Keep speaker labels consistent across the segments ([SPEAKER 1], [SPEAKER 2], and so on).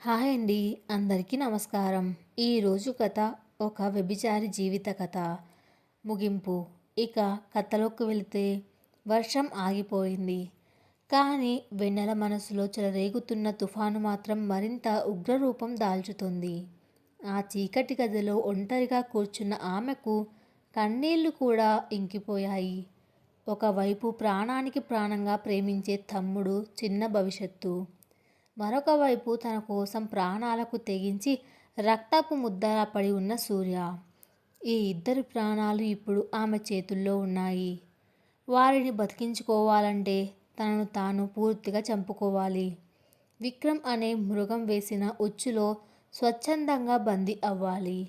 [SPEAKER 1] Hi అండి. అందరికీ నమస్కారం. ఈరోజు కథ ఒక వ్యభిచారి జీవిత కథ ముగింపు. ఇక కథలోకి వెళితే వర్షం ఆగిపోయింది. కానీ వెన్నెల మనసులో చెలరేగుతున్న తుఫాను మాత్రం మరింత ఉగ్రరూపం దాల్చుతుంది. ఆ చీకటి గదిలో ఒంటరిగా కూర్చున్న ఆమెకు కన్నీళ్లు కూడా ఇంకిపోయాయి. ఒకవైపు ప్రాణానికి ప్రాణంగా ప్రేమించే తమ్ముడు, చిన్న భవిష్యత్తు. మరొక వైపు తన కోసం ప్రాణాలకు తెగించి రక్తపు ముద్దలా పడి ఉన్న సూర్య. ఈ ఇద్దరి ప్రాణాలు ఇప్పుడు ఆమె చేతుల్లో ఉన్నాయి. వారిని బతికించుకోవాలంటే తనను తాను పూర్తిగా చంపుకోవాలి. విక్రమ్ అనే మృగం వేసిన ఉచ్చులో స్వచ్ఛందంగా బందీ అవ్వాలి.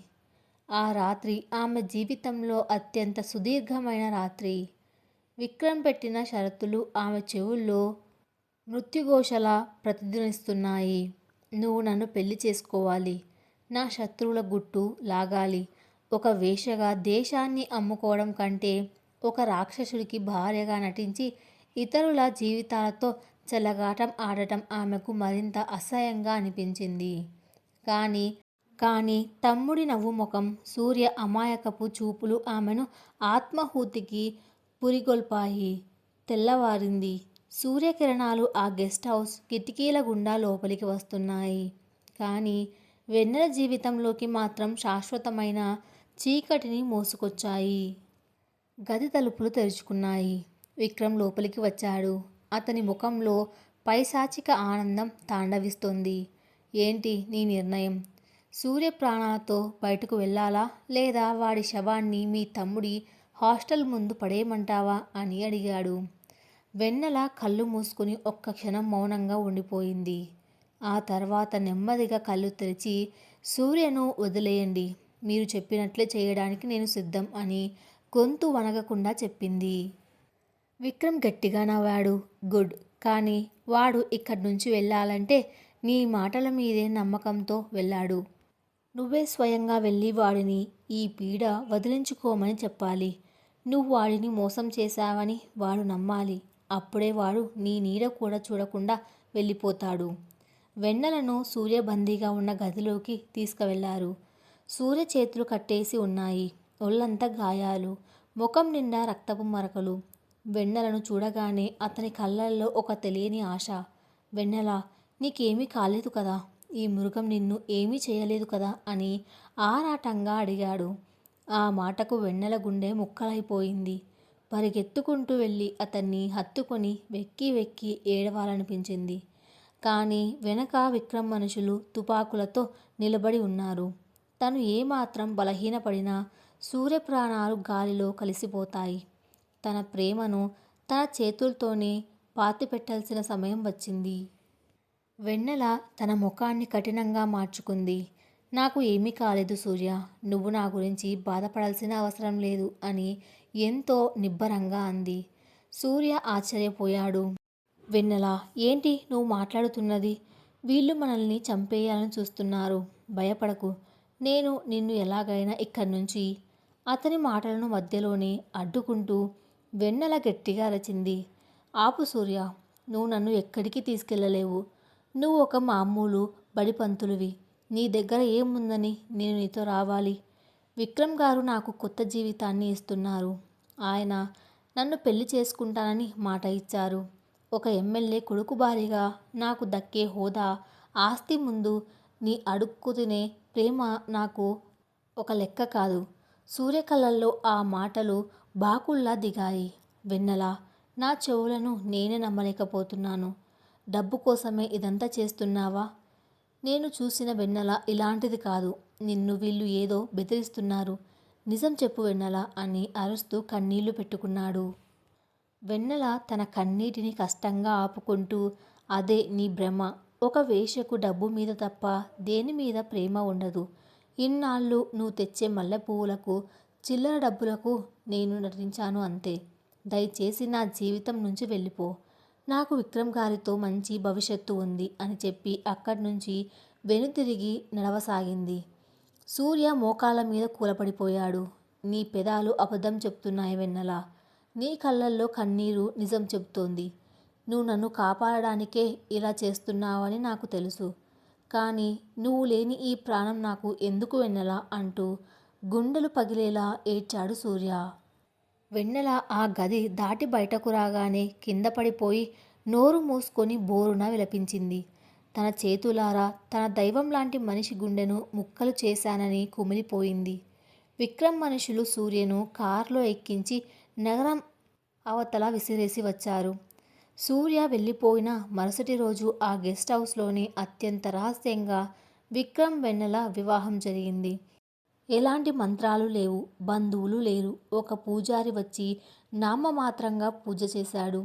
[SPEAKER 1] ఆ రాత్రి ఆమె జీవితంలో అత్యంత సుదీర్ఘమైన రాత్రి. విక్రమ్ పెట్టిన షరతులు ఆమె చెవుల్లో మృత్యుఘోషలా ప్రతిధ్వనిస్తున్నాయి. నువ్వు నన్ను పెళ్లి చేసుకోవాలి. నా శత్రువుల గుట్టు లాగాలి. ఒక వేశ్యగా దేశాన్ని అమ్ముకోవడం కంటే ఒక రాక్షసుడికి భార్యగా నటించి ఇతరుల జీవితాలతో చెలగాటం ఆడటం ఆమెకు మరింత అసహ్యంగా అనిపించింది. కానీ కానీ తమ్ముడి నవ్వు ముఖం, సూర్య అమాయకపు చూపులు ఆమెను ఆత్మాహుతికి పురిగొల్పాయి. తెల్లవారింది. సూర్యకిరణాలు ఆ గెస్ట్ హౌస్ కిటికీల గుండా లోపలికి వస్తున్నాయి. కానీ వెన్నెల జీవితంలోకి మాత్రం శాశ్వతమైన చీకటిని మోసుకొచ్చాయి. గది తలుపులు తెరుచుకున్నాయి. విక్రమ్ లోపలికి వచ్చాడు. అతని ముఖంలో పైశాచిక ఆనందం తాండవిస్తోంది. ఏంటి నీ నిర్ణయం? సూర్య ప్రాణాలతో బయటకు వెళ్ళాలా, లేదా వాడి శవాన్ని మీ తమ్ముడి హాస్టల్ ముందు పడేయమంటావా అని అడిగాడు. వెన్నెల కళ్ళు మూసుకుని ఒక్క క్షణం మౌనంగా ఉండిపోయింది. ఆ తర్వాత నెమ్మదిగా కళ్ళు తెరిచి, సూర్యను వదిలేయండి, మీరు చెప్పినట్లే చేయడానికి నేను సిద్ధం అని గొంతు వనగకుండా చెప్పింది. విక్రమ్ గట్టిగా నవ్వాడు. గుడ్. కానీ వాడు ఇక్కడి నుంచి వెళ్ళాలంటే నీ మాటల మీదే నమ్మకంతో వెళ్ళాడు. నువ్వే స్వయంగా వెళ్ళి వాడిని ఈ పీడ వదిలించుకోమని చెప్పాలి. నువ్వు వాడిని మోసం చేశావని వాడు నమ్మాలి. అప్పుడే వాడు నీ నీడ కూడా చూడకుండా వెళ్ళిపోతాడు. వెన్నెలను సూర్యబందీగా ఉన్న గదిలోకి తీసుకువెళ్లారు. సూర్య చేతులు కట్టేసి ఉన్నాయి. ఒళ్ళంతా గాయాలు, ముఖం నిండా రక్తపు మరకలు. వెన్నెలను చూడగానే అతని కళ్ళల్లో ఒక తెలియని ఆశ. వెన్నెల, నీకేమీ కాలేదు కదా? ఈ మృగం నిన్ను ఏమీ చేయలేదు కదా అని ఆరాటంగా అడిగాడు. ఆ మాటకు వెన్నెల గుండె ముక్కలైపోయింది. పరిగెత్తుకుంటూ వెళ్ళి అతన్ని హత్తుకొని వెక్కి వెక్కి ఏడవాలనిపించింది. కానీ వెనక విక్రమ్ మనుషులు తుపాకులతో నిలబడి ఉన్నారు. తను ఏమాత్రం బలహీనపడినా సూర్యప్రాణాలు గాలిలో కలిసిపోతాయి. తన ప్రేమను తన చేతులతోనే పాతిపెట్టాల్సిన సమయం వచ్చింది. వెన్నెల తన ముఖాన్ని కఠినంగా మార్చుకుంది. నాకు ఏమీ కాలేదు సూర్య, నువ్వు నా గురించి బాధపడాల్సిన అవసరం లేదు అని ఎంతో నిబ్బరంగా అంది. సూర్య ఆశ్చర్యపోయాడు. వెన్నెల, ఏంటి నువ్వు మాట్లాడుతున్నది? వీళ్ళు మనల్ని చంపేయాలని చూస్తున్నారు. భయపడకు, నేను నిన్ను ఎలాగైనా ఇక్కడి నుంచి. అతని మాటలను మధ్యలోనే అడ్డుకుంటూ వెన్నెల గట్టిగా అరచింది. ఆపు సూర్య, నువ్వు నన్ను ఎక్కడికి తీసుకెళ్ళలేవు. నువ్వు ఒక మామూలు బడిపంతులువి. నీ దగ్గర ఏముందని నేను నీతో రావాలి? విక్రమ్ గారు నాకు కొత్త జీవితాన్ని ఇస్తున్నారు. ఆయన నన్ను పెళ్లి చేసుకుంటానని మాట ఇచ్చారు. ఒక ఎమ్మెల్యే కొడుకు భార్యగా నాకు దక్కే హోదా, ఆస్తి ముందు నీ అడుక్కు తినే ప్రేమ నాకు ఒక లెక్క కాదు. సూర్య కళ్ళల్లో ఆ మాటలు బాకుల్లా దిగాయి. వెన్నెల, నా చెవులను నేనే నమ్మలేకపోతున్నాను. డబ్బు కోసమే ఇదంతా చేస్తున్నావా? నేను చూసిన వెన్నెల ఇలాంటిది కాదు. నిన్ను వీళ్ళు ఏదో బెదిరిస్తున్నారు. నిజం చెప్పు వెన్నెల అని అరుస్తూ కన్నీళ్లు పెట్టుకున్నాడు. వెన్నెల తన కన్నీటిని కష్టంగా ఆపుకుంటూ, అదే నీ భ్రమ. ఒక వేశ్యకు డబ్బు మీద తప్ప దేని మీద ప్రేమ ఉండదు. ఇన్నాళ్ళు నువ్వు తెచ్చే మల్లెపువ్వులకు, చిల్లర డబ్బులకు నేను నటించాను అంతే. దయచేసి నా జీవితం నుంచి వెళ్ళిపో. నాకు విక్రమ్ గారితో మంచి భవిష్యత్తు ఉంది అని చెప్పి అక్కడి నుంచి వెనుతిరిగి నడవసాగింది. సూర్య మోకాళ్ళ మీద కూలపడిపోయాడు. నీ పెదాలు అబద్ధం చెప్తున్నాయి వెన్నెల. నీ కళ్ళల్లో కన్నీరు నిజం చెబుతోంది. నువ్వు నన్ను కాపాడడానికే ఇలా చేస్తున్నావని నాకు తెలుసు. కానీ నువ్వు లేని ఈ ప్రాణం నాకు ఎందుకు వెన్నెల అంటూ గుండెలు పగిలేలా ఏడ్చాడు సూర్య. వెన్నెల ఆ గది దాటి బయటకు రాగానే కింద పడిపోయి నోరు మూసుకొని బోరున విలపించింది. తన చేతులారా తన దైవం లాంటి మనిషి గుండెను ముక్కలు చేశానని కుమిలిపోయింది. విక్రమ్ మనుషులు సూర్యను కారులో ఎక్కించి నగరం అవతల విసిరేసి వచ్చారు. సూర్య వెళ్ళిపోయిన మరుసటి రోజు ఆ గెస్ట్ హౌస్లోనే అత్యంత రహస్యంగా విక్రమ్ వెన్నెల వివాహం జరిగింది. ఎలాంటి మంత్రాలు లేవు, బంధువులు లేరు. ఒక పూజారి వచ్చి నామమాత్రంగా పూజ చేశాడు.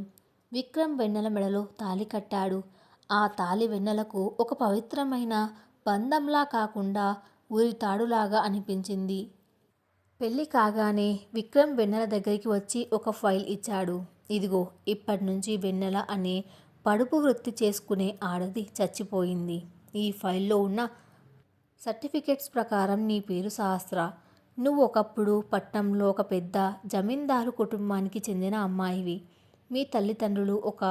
[SPEAKER 1] విక్రమ్ వెన్నెల మెడలో తాళి కట్టాడు. ఆ తాళి వెన్నెలకు ఒక పవిత్రమైన బంధంలా కాకుండా ఉరితాడులాగా అనిపించింది. పెళ్ళి కాగానే విక్రమ్ వెన్నెల దగ్గరికి వచ్చి ఒక ఫైల్ ఇచ్చాడు. ఇదిగో, ఇప్పటినుంచి వెన్నెల అనే పడుపు వృత్తి చేసుకునే ఆడది చచ్చిపోయింది. ఈ ఫైల్లో ఉన్న సర్టిఫికెట్స్ ప్రకారం నీ పేరు సహస్ర. నువ్వు ఒకప్పుడు పట్నంలో ఒక పెద్ద జమీందారు కుటుంబానికి చెందిన అమ్మాయివి. మీ తల్లిదండ్రులు ఒక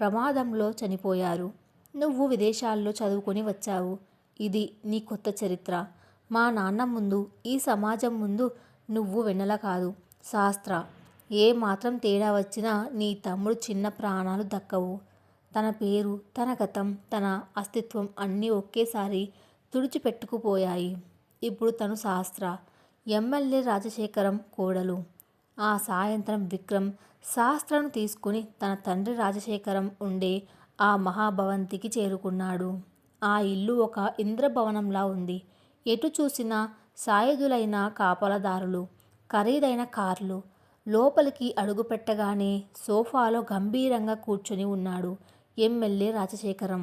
[SPEAKER 1] ప్రమాదంలో చనిపోయారు. నువ్వు విదేశాల్లో చదువుకొని వచ్చావు. ఇది నీ కొత్త చరిత్ర. మా నాన్న ముందు, ఈ సమాజం ముందు నువ్వు వెన్నెల కాదు, సహస్ర. ఏ మాత్రం తేడా వచ్చినా నీ తమ్ముడు చిన్న ప్రాణాలు దక్కవు. తన పేరు, తన గతం, తన అస్తిత్వం అన్నీ ఒకేసారి తుడిచిపెట్టుకుపోయాయి. ఇప్పుడు తను సహస్ర, ఎమ్మెల్యే రాజశేఖరం కోడలు. ఆ సాయంత్రం విక్రమ్ సహస్రను తీసుకుని తన తండ్రి రాజశేఖరం ఉండే ఆ మహాభవంతికి చేరుకున్నాడు. ఆ ఇల్లు ఒక ఇంద్రభవనంలా ఉంది. ఎటు చూసినా సాయుధులైన కాపలాదారులు, ఖరీదైన కార్లు. లోపలికి అడుగుపెట్టగానే సోఫాలో గంభీరంగా కూర్చొని ఉన్నాడు ఎమ్మెల్యే రాజశేఖరం.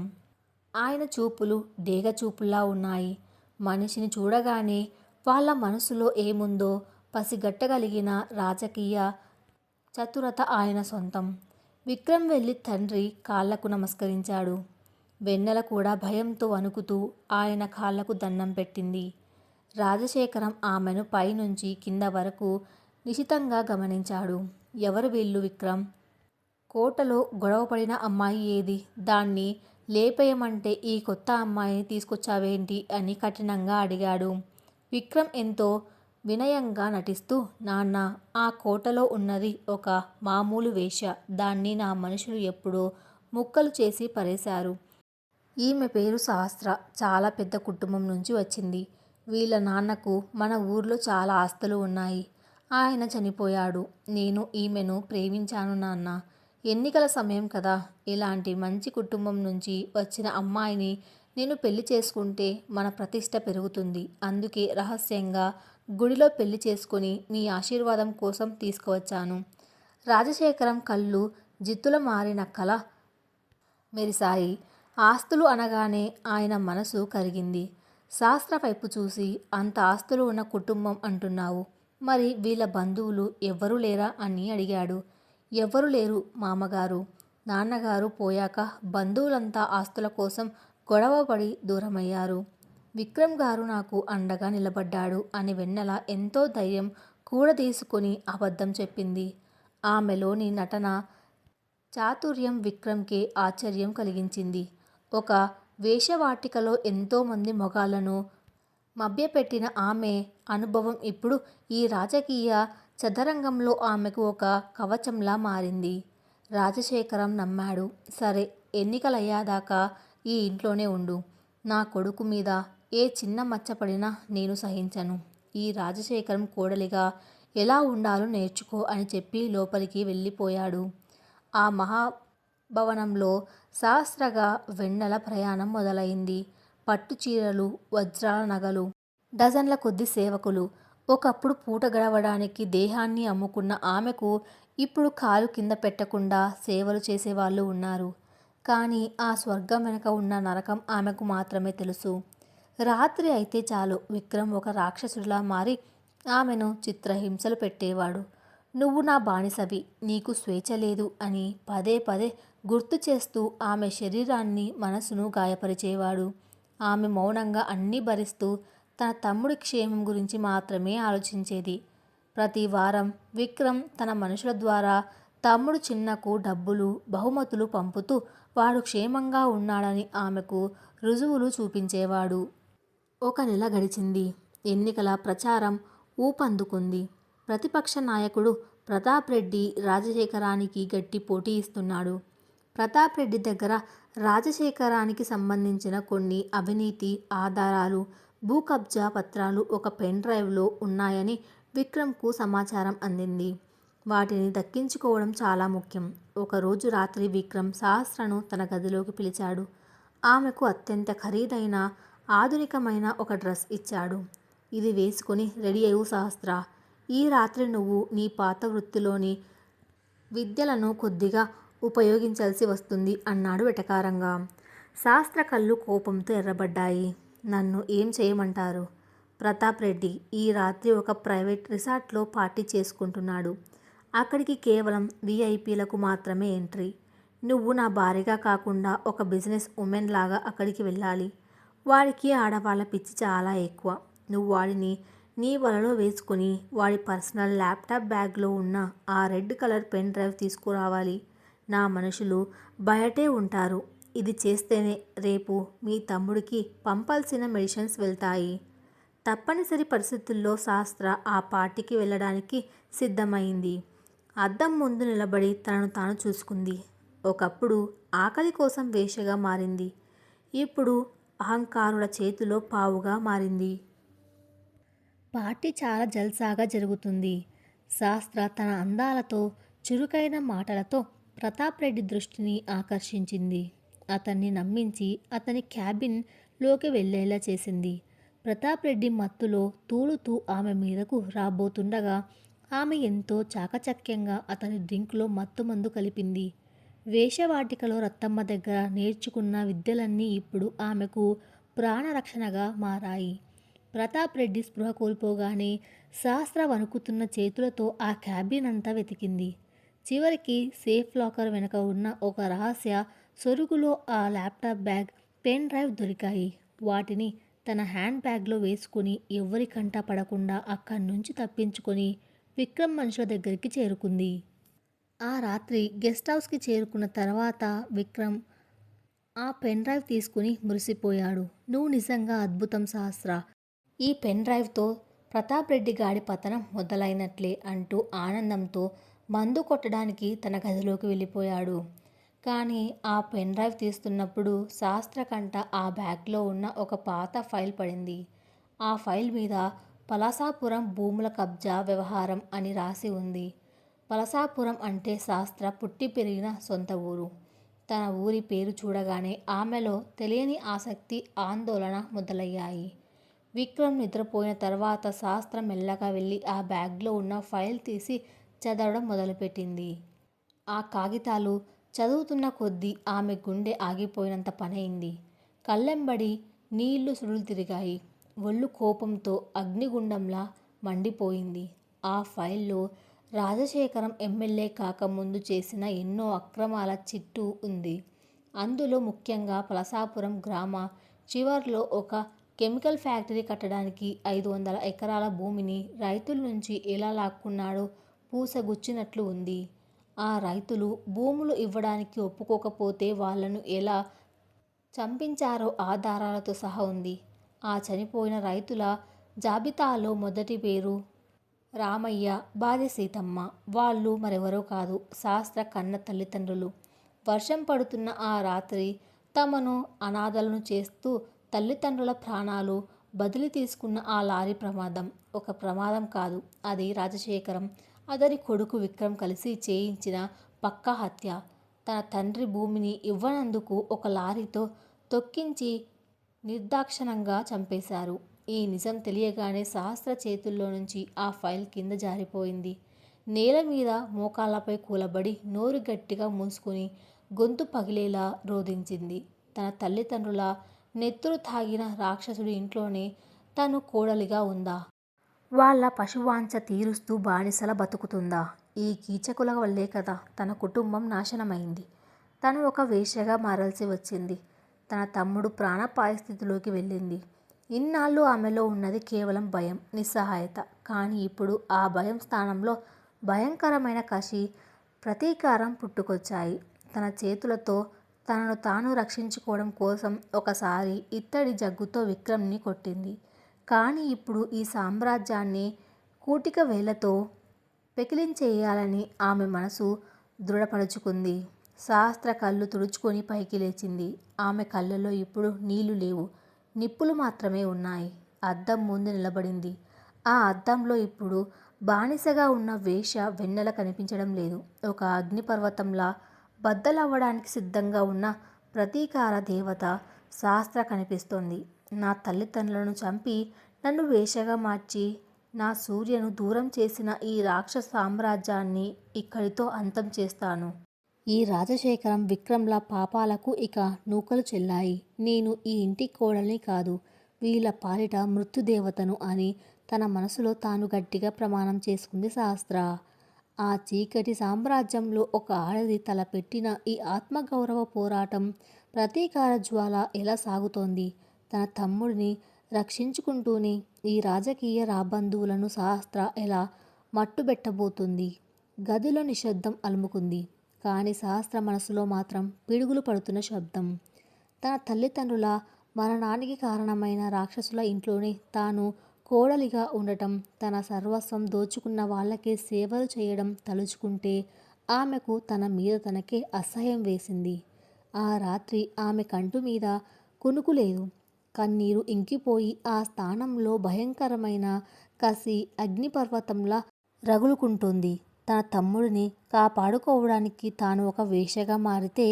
[SPEAKER 1] ఆయన చూపులు డేగ చూపుల్లా ఉన్నాయి. మనిషిని చూడగానే వాళ్ళ మనసులో ఏముందో పసిగట్టగలిగిన రాజకీయ చతురత ఆయన సొంతం. విక్రమ్ వెళ్ళి తండ్రి కాళ్లకు నమస్కరించాడు. వెన్నెల కూడా భయంతో వణుకుతూ ఆయన కాళ్లకు దండం పెట్టింది. రాజశేఖరం ఆమెను పైనుంచి కింద వరకు నిశితంగా గమనించాడు. ఎవరు వీళ్ళు విక్రమ్? కోటలో గొడవపడిన అమ్మాయి ఏది? దాన్ని లేపేయమంటే ఈ కొత్త అమ్మాయిని తీసుకొచ్చావేంటి అని కఠినంగా అడిగాడు. విక్రమ్ ఎంతో వినయంగా నటిస్తూ, నాన్న, ఆ కోటలో ఉన్నది ఒక మామూలు వేశ్య. దాన్ని నా మనుషులు ఎప్పుడో ముక్కలు చేసి పరేశారు. ఈమె పేరు సహస్ర. చాలా పెద్ద కుటుంబం నుంచి వచ్చింది. వీళ్ళ నాన్నకు మన ఊర్లో చాలా ఆస్తులు ఉన్నాయి. ఆయన చనిపోయాడు. నేను ఈమెను ప్రేమించాను నాన్న. ఎన్నికల సమయం కదా, ఇలాంటి మంచి కుటుంబం నుంచి వచ్చిన అమ్మాయిని నేను పెళ్లి చేసుకుంటే మన ప్రతిష్ట పెరుగుతుంది. అందుకే రహస్యంగా గుడిలో పెళ్లి చేసుకుని మీ ఆశీర్వాదం కోసం తీసుకువచ్చాను. రాజశేఖరం కళ్ళు జిత్తుల మారిన కల మెరిశాయి. ఆస్తులు అనగానే ఆయన మనసు కరిగింది. శాస్త్ర వైపు చూసి, అంత ఆస్తులు ఉన్న కుటుంబం అంటున్నావు, మరి వీళ్ళ బంధువులు ఎవ్వరూ లేరా అని అడిగాడు. ఎవ్వరూ లేరు మామగారు. నాన్నగారు పోయాక బంధువులంతా ఆస్తుల కోసం గొడవపడి దూరమయ్యారు. విక్రమ్ గారు నాకు అండగా నిలబడ్డాడు అని వెన్నెల ఎంతో ధైర్యం కూడదీసుకొని అబద్ధం చెప్పింది. ఆమెలోని నటన చాతుర్యం విక్రమ్కి ఆశ్చర్యం కలిగించింది. ఒక వేశ్యావాటికలో ఎంతోమంది మొగాళ్లను మభ్యపెట్టిన ఆమె అనుభవం ఇప్పుడు ఈ రాజకీయ చదరంగంలో ఆమెకు ఒక కవచంలా మారింది. రాజశేఖరం నమ్మాడు. సరే, ఎన్నికలయ్యేదాకా ఈ ఇంట్లోనే ఉండు. నా కొడుకు మీద ఏ చిన్న మచ్చపడినా నేను సహించను. ఈ రాజశేఖరం కోడలిగా ఎలా ఉండాలో నేర్చుకో అని చెప్పి లోపలికి వెళ్ళిపోయాడు. ఆ మహాభవనంలో సహస్రగా వెన్నెల ప్రయాణం మొదలైంది. పట్టు చీరలు, వజ్రాల నగలు, డజన్ల కొద్ది సేవకులు. ఒకప్పుడు పూట గడవడానికి దేహాన్ని అమ్ముకున్న ఆమెకు ఇప్పుడు కాలు కింద పెట్టకుండా సేవలు చేసేవాళ్ళు ఉన్నారు. కానీ ఆ స్వర్గం వెనక ఉన్న నరకం ఆమెకు మాత్రమే తెలుసు. రాత్రి అయితే చాలు విక్రమ్ ఒక రాక్షసుడిలా మారి ఆమెను చిత్రహింసలు పెట్టేవాడు. నువ్వు నా బానిసవి, నీకు స్వేచ్ఛ లేదు అని పదే పదే గుర్తు చేస్తూ ఆమె శరీరాన్ని, మనసును గాయపరిచేవాడు. ఆమె మౌనంగా అన్నీ భరిస్తూ తన తమ్ముడి క్షేమం గురించి మాత్రమే ఆలోచించేది. ప్రతి వారం విక్రమ్ తన మనుషుల ద్వారా తమ్ముడు చిన్నకు డబ్బులు బహుమతులు పంపుతూ వాడు క్షేమంగా ఉన్నాడని ఆమెకు రుజువులు చూపించేవాడు. ఒక నెల గడిచింది. ఎన్నికల ప్రచారం ఊపందుకుంది. ప్రతిపక్ష నాయకుడు ప్రతాప్ రెడ్డి రాజశేఖరానికి గట్టి పోటీ ఇస్తున్నాడు. ప్రతాప్ రెడ్డి దగ్గర రాజశేఖరానికి సంబంధించిన కొన్ని అవినీతి ఆధారాలు, భూ కబ్జా పత్రాలు ఒక పెన్ డ్రైవ్లో ఉన్నాయని విక్రమ్కు సమాచారం అందింది. వాటిని దక్కించుకోవడం చాలా ముఖ్యం. ఒకరోజు రాత్రి విక్రమ్ సహస్రను తన గదిలోకి పిలిచాడు. ఆమెకు అత్యంత ఖరీదైన ఆధునికమైన ఒక డ్రెస్ ఇచ్చాడు. ఇది వేసుకొని రెడీ అయ్యి సహస్ర, ఈ రాత్రి నువ్వు నీ పాత వృత్తిలోని విద్యలను కొద్దిగా ఉపయోగించాల్సి వస్తుంది అన్నాడు వెటకారంగా. సహస్ర కళ్ళు కోపంతో ఎర్రబడ్డాయి. నన్ను ఏం చేయమంటారు? ప్రతాప్ రెడ్డి ఈ రాత్రి ఒక ప్రైవేట్ రిసార్ట్లో పార్టీ చేసుకుంటున్నాడు. అక్కడికి కేవలం విఐపీలకు మాత్రమే ఎంట్రీ. నువ్వు నా భార్యగా కాకుండా ఒక బిజినెస్ ఉమెన్ లాగా అక్కడికి వెళ్ళాలి. వాడికి ఆడవాళ్ళ పిచ్చి చాలా ఎక్కువ. నువ్వు వాడిని నీ వలలో వేసుకుని వాడి పర్సనల్ ల్యాప్టాప్ బ్యాగ్లో ఉన్న ఆ రెడ్ కలర్ పెన్ డ్రైవ్ తీసుకురావాలి. నా మనుషులు బయటే ఉంటారు. ఇది చేస్తేనే రేపు మీ తమ్ముడికి పంపాల్సిన మెడిసిన్స్ వెళ్తాయి. తప్పనిసరి పరిస్థితుల్లో శాస్త్ర ఆ పార్టీకి వెళ్ళడానికి సిద్ధమైంది. అద్దం ముందు నిలబడి తనను తాను చూసుకుంది. ఒకప్పుడు ఆకలి కోసం వేశ్యగా మారింది. ఇప్పుడు అహంకారుల చేతిలో పావుగా మారింది. పార్టీ చాలా జల్సాగా జరుగుతుంది. శాస్త్ర తన అందాలతో చురుకైన మాటలతో ప్రతాప్ రెడ్డి దృష్టిని ఆకర్షించింది. అతన్ని నమ్మించి అతని క్యాబిన్లోకి వెళ్ళేలా చేసింది. ప్రతాప్ రెడ్డి మత్తులో తూలుతూ ఆమె మీదకు రాబోతుండగా ఆమె ఎంతో చాకచక్యంగా అతని డ్రింక్లో మత్తుమందు కలిపింది. వేషవాటికలో రత్తమ్మ దగ్గర నేర్చుకున్న విద్యలన్నీ ఇప్పుడు ఆమెకు ప్రాణరక్షణగా మారాయి. ప్రతాప్ రెడ్డి స్పృహ కోల్పోగానే సహస్ర వణుకుతున్న చేతులతో ఆ క్యాబిన్ అంతా వెతికింది. చివరికి సేఫ్ లాకర్ వెనుక ఉన్న ఒక రహస్య సొరుగులో ఆ ల్యాప్టాప్ బ్యాగ్, పెన్ డ్రైవ్ దొరికాయి. వాటిని తన హ్యాండ్ బ్యాగ్లో వేసుకుని ఎవ్వరి కంట పడకుండా అక్కడి నుంచి తప్పించుకొని విక్రమ్ మనుషుల దగ్గరికి చేరుకుంది. ఆ రాత్రి గెస్ట్ హౌస్కి చేరుకున్న తర్వాత విక్రమ్ ఆ పెన్ డ్రైవ్ తీసుకుని మురిసిపోయాడు. నువ్వు నిజంగా అద్భుతం సహస్ర. ఈ పెన్ డ్రైవ్తో ప్రతాప్ రెడ్డి గాడి పతనం మొదలైనట్లే అంటూ ఆనందంతో మందు కొట్టడానికి తన గదిలోకి వెళ్ళిపోయాడు. కానీ ఆ పెన్ డ్రైవ్ తీస్తున్నప్పుడు శాస్త్ర కంట ఆ బ్యాగ్లో ఉన్న ఒక పాత ఫైల్ పడింది. ఆ ఫైల్ మీద పలాసాపురం భూముల కబ్జా వ్యవహారం అని రాసి ఉంది. పలాసాపురం అంటే శాస్త్ర పుట్టి పెరిగిన సొంత ఊరు. తన ఊరి పేరు చూడగానే ఆమెలో తెలియని ఆసక్తి, ఆందోళన మొదలయ్యాయి. విక్రమ్ నిద్రపోయిన తర్వాత శాస్త్ర మెల్లగా వెళ్ళి ఆ బ్యాగ్లో ఉన్న ఫైల్ తీసి చదవడం మొదలుపెట్టింది. ఆ కాగితాలు చదువుతున్న కొద్దీ ఆమె గుండె ఆగిపోయినంత పనైంది. కళ్ళెంబడి నీళ్లు సుడులు తిరిగాయి. ఒళ్ళు కోపంతో అగ్నిగుండంలా మండిపోయింది. ఆ ఫైల్లో రాజశేఖరం ఎమ్మెల్యే కాకముందు చేసిన ఎన్నో అక్రమాల చిట్టూ ఉంది. అందులో ముఖ్యంగా పలాసాపురం గ్రామ చివర్లో ఒక కెమికల్ ఫ్యాక్టరీ కట్టడానికి 500 ఎకరాల భూమిని రైతుల నుంచి ఎలా లాక్కున్నాడో పూసగుచ్చినట్లు ఉంది. ఆ రైతులు భూములు ఇవ్వడానికి ఒప్పుకోకపోతే వాళ్లను ఎలా చంపించారో ఆధారాలతో సహా ఉంది. ఆ చనిపోయిన రైతుల జాబితాలో మొదటి పేరు రామయ్య, భార్య సీతమ్మ. వాళ్ళు మరెవరో కాదు, శాస్త్ర కన్న తల్లిదండ్రులు. వర్షం పడుతున్న ఆ రాత్రి తమను అనాథలను చేస్తూ తల్లిదండ్రుల ప్రాణాలు బదిలీ తీసుకున్న ఆ లారీ ప్రమాదం ఒక ప్రమాదం కాదు, అది రాజశేఖరం, అతని కొడుకు విక్రమ్ కలిసి చేయించిన పక్కా హత్య. తన తండ్రి భూమిని ఇవ్వనందుకు ఒక లారీతో తొక్కించి నిర్దాక్షిణ్యంగా చంపేశారు. ఈ నిజం తెలియగానే సహస్ర చేతుల్లో నుంచి ఆ ఫైల్ కింద జారిపోయింది. నేల మీద మోకాళ్ళపై కూలబడి నోరు గట్టిగా మూసుకుని గొంతు పగిలేలా రోదించింది. తన తల్లిదండ్రుల నెత్తురు తాగిన రాక్షసుడి ఇంట్లోనే తను కోడలిగా ఉందా? వాళ్ళ పశువాంఛ తీరుస్తూ బానిసలా బతుకుతుందా? ఈ కీచకుల వల్లే కదా తన కుటుంబం నాశనమైంది. తను ఒక వేశ్యగా మారాల్సి వచ్చింది. తన తమ్ముడు ప్రాణాపాయ స్థితిలోకి వెళ్ళింది. ఇన్నాళ్ళు ఆమెలో ఉన్నది కేవలం భయం, నిస్సహాయత. కానీ ఇప్పుడు ఆ భయం స్థానంలో భయంకరమైన కసి, ప్రతీకారం పుట్టుకొచ్చాయి. తన చేతులతో తనను తాను రక్షించుకోవడం కోసం ఒకసారి ఇత్తడి జగ్గుతో విక్రమ్ని కొట్టింది. కానీ ఇప్పుడు ఈ సామ్రాజ్యాన్ని కూటిక వేళ్లతో పెకిలించేయాలని ఆమె మనసు దృఢపరుచుకుంది. శాస్త్ర కళ్ళు తుడుచుకొని పైకి లేచింది. ఆమె కళ్ళలో ఇప్పుడు నీళ్లు లేవు, నిప్పులు మాత్రమే ఉన్నాయి. అద్దం ముందు నిలబడింది. ఆ అద్దంలో ఇప్పుడు బానిసగా ఉన్న వేశ్య వెన్నెల కనిపించడం లేదు. ఒక అగ్నిపర్వతంలా బద్దలవ్వడానికి సిద్ధంగా ఉన్న ప్రతీకార దేవత శాస్త్ర కనిపిస్తోంది. నా తల్లిదండ్రులను చంపి నన్ను వేశ్యగా మార్చి నా సూర్యను దూరం చేసిన ఈ రాక్షస సామ్రాజ్యాన్ని ఇక్కడితో అంతం చేస్తాను. ఈ రాజశేఖరం విక్రమ్ల పాపాలకు ఇక నూకలు చెల్లాయి. నేను ఈ ఇంటి కోడల్ని కాదు, వీళ్ళ పాలిట మృత్యుదేవతను అని తన మనసులో తాను గట్టిగా ప్రమాణం చేసుకుంది శాస్త్ర. ఆ చీకటి సామ్రాజ్యంలో ఒక ఆడది తలపెట్టిన ఈ ఆత్మగౌరవ పోరాటం, ప్రతీకార జ్వాల ఎలా సాగుతోంది? తన తమ్ముడిని రక్షించుకుంటూనే ఈ రాజకీయ రాబందువులను శాస్త్ర ఎలా మట్టుబెట్టబోతుంది? గదిలో నిశ్శబ్దం అలుముకుంది. కానీ శాస్త్ర మనసులో మాత్రం పిడుగులు పడుతున్న శబ్దం. తన తల్లిదండ్రుల మరణానికి కారణమైన రాక్షసుల ఇంట్లోనే తాను కోడలిగా ఉండటం, తన సర్వస్వం దోచుకున్న వాళ్ళకే సేవలు చేయడం తలుచుకుంటే ఆమెకు తన మీద తనకే అసహ్యం వేసింది. ఆ రాత్రి ఆమె కంటి మీద కునుకు లేదు. కన్నీరు ఇంకిపోయి ఆ స్థానంలో భయంకరమైన కసి అగ్నిపర్వతంలా రగులుకుంటోంది. తన తమ్ముడిని కాపాడుకోవడానికి తాను ఒక వేశ్యగా మారితే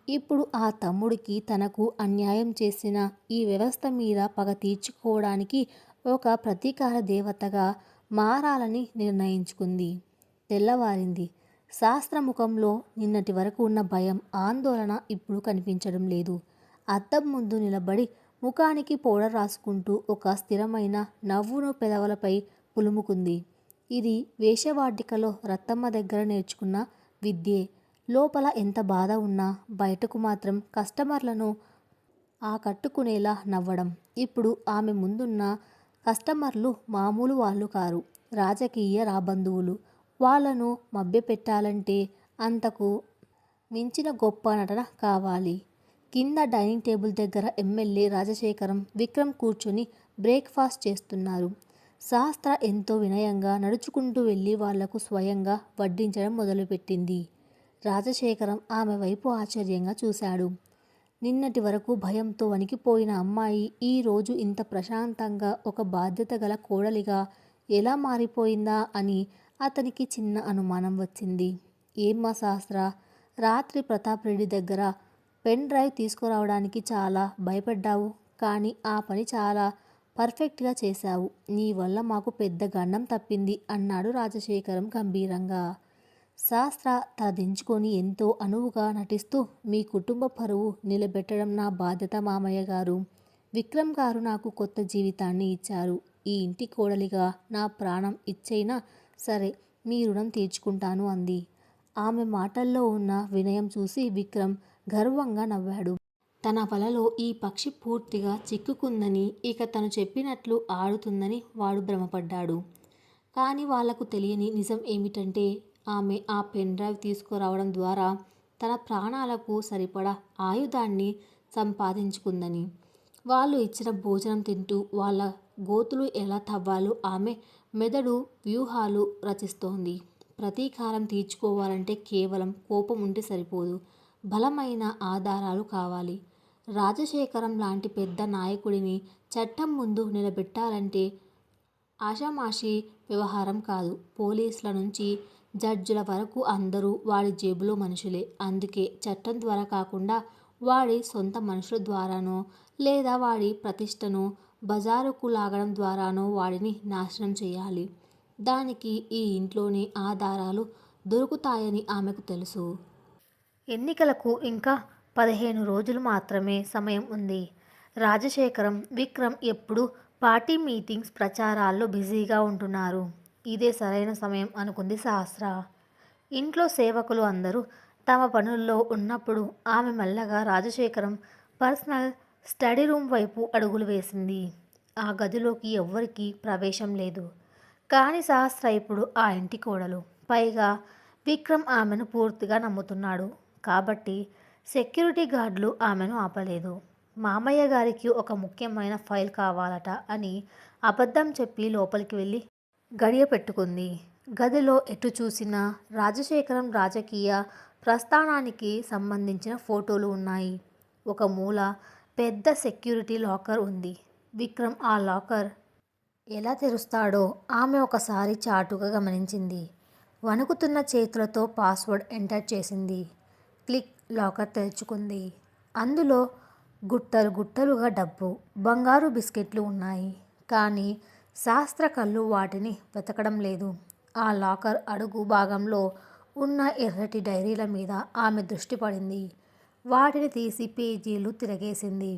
[SPEAKER 1] ఇప్పుడు ఆ తమ్ముడికి తనకు అన్యాయం చేసిన ఈ వ్యవస్థ మీద పగ తీర్చుకోవడానికి ఒక ప్రతీకార దేవతగా మారాలని నిర్ణయించుకుంది. తెల్లవారింది. శాస్త్ర ముఖంలో నిన్నటి వరకు ఉన్న భయం, ఆందోళన ఇప్పుడు కనిపించడం లేదు. అద్దం ముందు నిలబడి ముఖానికి పౌడర్ రాసుకుంటూ ఒక స్థిరమైన నవ్వును పెదవులపై పులుముకుంది. ఇది వేశ్యవాటికలో రత్తమ్మ దగ్గర నేర్చుకున్న విద్యే. లోపల ఎంత బాధ ఉన్నా బయటకు మాత్రం కస్టమర్లను ఆకట్టుకునేలా నవ్వడం. ఇప్పుడు ఆమె ముందున్న కస్టమర్లు మామూలు వాళ్ళు కారు, రాజకీయ రాబందువులు. వాళ్లను మభ్యపెట్టాలంటే అంతకు మించిన గొప్ప నటన కావాలి. కింద డైనింగ్ టేబుల్ దగ్గర ఎమ్మెల్యే రాజశేఖరం, విక్రమ్ కూర్చొని బ్రేక్ఫాస్ట్ చేస్తున్నారు. శాస్త్ర ఎంతో వినయంగా నడుచుకుంటూ వెళ్ళి వాళ్లకు స్వయంగా వడ్డించడం మొదలుపెట్టింది. రాజశేఖరం ఆమె వైపు ఆశ్చర్యంగా చూశాడు. నిన్నటి వరకు భయంతో వణికిపోయిన అమ్మాయి ఈ రోజు ఇంత ప్రశాంతంగా ఒక బాధ్యత గల కోడలిగా ఎలా మారిపోయిందా అని అతనికి చిన్న అనుమానం వచ్చింది. ఏమ్మా శాస్త్ర, రాత్రి ప్రతాప్ రెడ్డి దగ్గర పెన్ డ్రైవ్ తీసుకురావడానికి చాలా భయపడ్డావు, కానీ ఆ పని చాలా పర్ఫెక్ట్గా చేశావు. నీ వల్ల మాకు పెద్ద గండం తప్పింది అన్నాడు రాజశేఖరం గంభీరంగా. శాస్త్ర తల దించుకొని ఎంతో అనువుగా నటిస్తూ, మీ కుటుంబ పరువు నిలబెట్టడం నా బాధ్యత మామయ్య గారు. విక్రమ్ గారు నాకు కొత్త జీవితాన్ని ఇచ్చారు. ఈ ఇంటి కోడలిగా నా ప్రాణం ఇచ్చైనా సరే మీ రుణం తీర్చుకుంటాను అంది. ఆమె మాటల్లో ఉన్న వినయం చూసి విక్రమ్ గర్వంగా నవ్వాడు. తన వలలో ఈ పక్షి పూర్తిగా చిక్కుకుందని, ఇక తను చెప్పినట్లు ఆడుతుందని వాడు భ్రమపడ్డాడు. కానీ వాళ్లకు తెలియని నిజం ఏమిటంటే ఆమె ఆ పెన్ డ్రైవ్ తీసుకురావడం ద్వారా తన ప్రాణాలకు సరిపడా ఆయుధాన్ని సంపాదించుకుందని. వాళ్ళు ఇచ్చిన భోజనం తింటూ వాళ్ళ గోతులు ఎలా తవ్వాలో ఆమె మెదడు వ్యూహాలు రచిస్తోంది. ప్రతీకారం తీర్చుకోవాలంటే కేవలం కోపం ఉంటే సరిపోదు, బలమైన ఆధారాలు కావాలి. రాజశేఖరం లాంటి పెద్ద నాయకుడిని చట్టం ముందు నిలబెట్టాలంటే ఆషామాషీ వ్యవహారం కాదు. పోలీసుల నుంచి జడ్జుల వరకు అందరూ వాడి జేబులో మనుషులే. అందుకే చట్టం ద్వారా కాకుండా వాడి సొంత మనుషుల ద్వారానో, లేదా వాడి ప్రతిష్టను బజారుకు లాగడం ద్వారానో వాడిని నాశనం చేయాలి. దానికి ఈ ఇంట్లోనే ఆధారాలు దొరుకుతాయని ఆమెకు తెలుసు. ఎన్నికలకు ఇంకా 15 రోజులు మాత్రమే సమయం ఉంది. రాజశేఖరం, విక్రమ్ ఎప్పుడూ పార్టీ మీటింగ్స్, ప్రచారాల్లో బిజీగా ఉంటున్నారు. ఇదే సరైన సమయం అనుకుంది శాస్త్ర. ఇంట్లో సేవకులు అందరూ తమ పనుల్లో ఉన్నప్పుడు ఆమె మెల్లగా రాజశేఖరం పర్సనల్ స్టడీ రూమ్ వైపు అడుగులు వేసింది. ఆ గదిలోకి ఎవ్వరికీ ప్రవేశం లేదు. కానీ శాస్త్ర ఇప్పుడు ఆ ఇంటి కోడలు. పైగా విక్రమ్ ఆమెను పూర్తిగా నమ్ముతున్నాడు కాబట్టి సెక్యూరిటీ గార్డులు ఆమెను ఆపలేదు. మామయ్య గారికి ఒక ముఖ్యమైన ఫైల్ కావాలట అని అబద్ధం చెప్పి లోపలికి వెళ్ళి గడియ పెట్టుకుంది. గదిలో ఎటు చూసినా రాజశేఖరం రాజకీయ ప్రస్థానానికి సంబంధించిన ఫోటోలు ఉన్నాయి. ఒక మూల పెద్ద సెక్యూరిటీ లాకర్ ఉంది. విక్రమ్ ఆ లాకర్ ఎలా తెరుస్తాడో ఆమె ఒకసారి చాటుగా గమనించింది. వణుకుతున్న చేతులతో పాస్వర్డ్ ఎంటర్ చేసింది. క్లిక్, లాకర్ తెరుచుకుంది. అందులో గుట్టలు గుట్టలుగా డబ్బు, బంగారు బిస్కెట్లు ఉన్నాయి. కానీ శాస్త్ర కళ్ళు వాటిని వెతకడం లేదు. ఆ లాకర్ అడుగు భాగంలో ఉన్న ఎర్రటి డైరీల మీద ఆమె దృష్టి పడింది. వాటిని తీసి పేజీలు తిరగేసింది.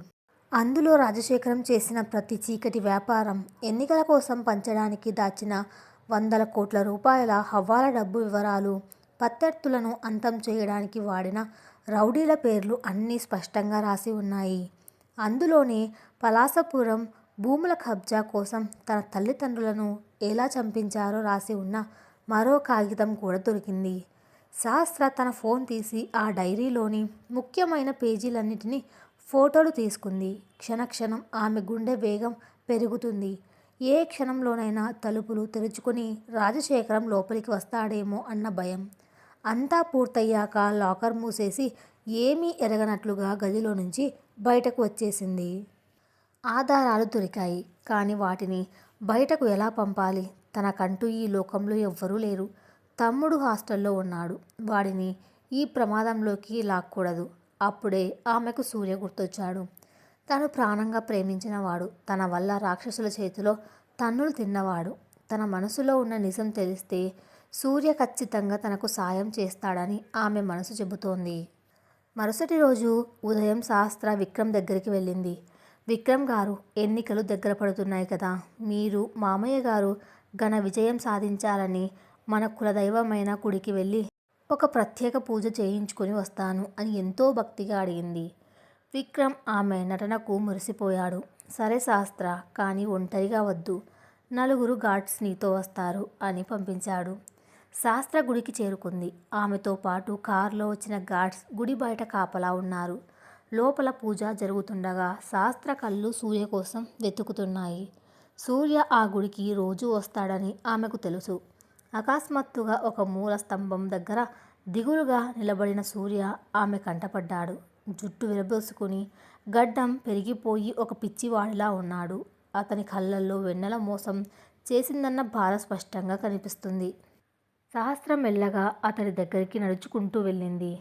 [SPEAKER 1] అందులో రాజశేఖరం చేసిన ప్రతి చీకటి వ్యాపారం, ఎన్నికల కోసం పంచడానికి దాచిన వందల కోట్ల రూపాయల హవాలా డబ్బు వివరాలు, ప్రత్యర్థులను అంతం చేయడానికి వాడిన రౌడీల పేర్లు అన్నీ స్పష్టంగా రాసి ఉన్నాయి. అందులోనే పలాసపురం భూముల కబ్జా కోసం తన తల్లిదండ్రులను ఎలా చంపించారో రాసి ఉన్న మరో కాగితం కూడా దొరికింది. శాస్త్ర తన ఫోన్ తీసి ఆ డైరీలోని ముఖ్యమైన పేజీలన్నిటినీ ఫోటోలు తీసుకుంది. క్షణక్షణం ఆమె గుండె వేగం పెరుగుతుంది. ఏ క్షణంలోనైనా తలుపులు తెరుచుకొని రాజశేఖరం లోపలికి వస్తాడేమో అన్న భయం. అంతా పూర్తయ్యాక లాకర్ మూసేసి ఏమీ ఎరగనట్లుగా గదిలో నుంచి బయటకు వచ్చేసింది. ఆధారాలు దొరికాయి. కానీ వాటిని బయటకు ఎలా పంపాలి? తనకంటూ ఈ లోకంలో ఎవ్వరూ లేరు. తమ్ముడు హాస్టల్లో ఉన్నాడు. వాడిని ఈ ప్రమాదంలోకి లాక్కూడదు. అప్పుడే ఆమెకు సూర్య గుర్తొచ్చాడు. తను ప్రాణంగా ప్రేమించినవాడు, తన వల్ల రాక్షసుల చేతిలో తన్నులు తిన్నవాడు. తన మనసులో ఉన్న నిజం తెలిస్తే సూర్య ఖచ్చితంగా తనకు సాయం చేస్తాడని ఆమె మనసు చెబుతోంది. మరుసటి రోజు ఉదయం శాస్త్ర విక్రమ్ దగ్గరికి వెళ్ళింది. విక్రమ్ గారు, ఎన్నికలు దగ్గర పడుతున్నాయి కదా, మీరు మామయ్య గారు ఘన విజయం సాధించాలని మన కులదైవమైన గుడికి వెళ్ళి ఒక ప్రత్యేక పూజ చేయించుకొని వస్తాను అని ఎంతో భక్తిగా అడిగింది. విక్రమ్ ఆమె నటనకు మురిసిపోయాడు. సరే శాస్త్ర, కానీ ఒంటరిగా వద్దు, నలుగురు గార్డ్స్ నీతో వస్తారు అని పంపించాడు. శాస్త్ర గుడికి చేరుకుంది. ఆమెతో పాటు కారులో వచ్చిన గార్డ్స్ గుడి బయట కాపలా ఉన్నారు. లోపల పూజ జరుగుతుండగా శాస్త్ర కళ్ళు సూర్య కోసం వెతుకుతున్నాయి. సూర్య ఆ గుడికి రోజూ వస్తాడని ఆమెకు తెలుసు. అకస్మాత్తుగా ఒక మూల స్తంభం దగ్గర దిగులుగా నిలబడిన సూర్య ఆమె కంటపడ్డాడు. జుట్టు విరబోసుకుని గడ్డం పెరిగిపోయి ఒక పిచ్చివాడిలా ఉన్నాడు. అతని కళ్ళల్లో వెన్నెల మోసం చేసిందన్న బాధ స్పష్టంగా కనిపిస్తుంది. సహస్రం మెల్లగా అతడి దగ్గరికి నడుచుకుంటూ వెళ్ళింది.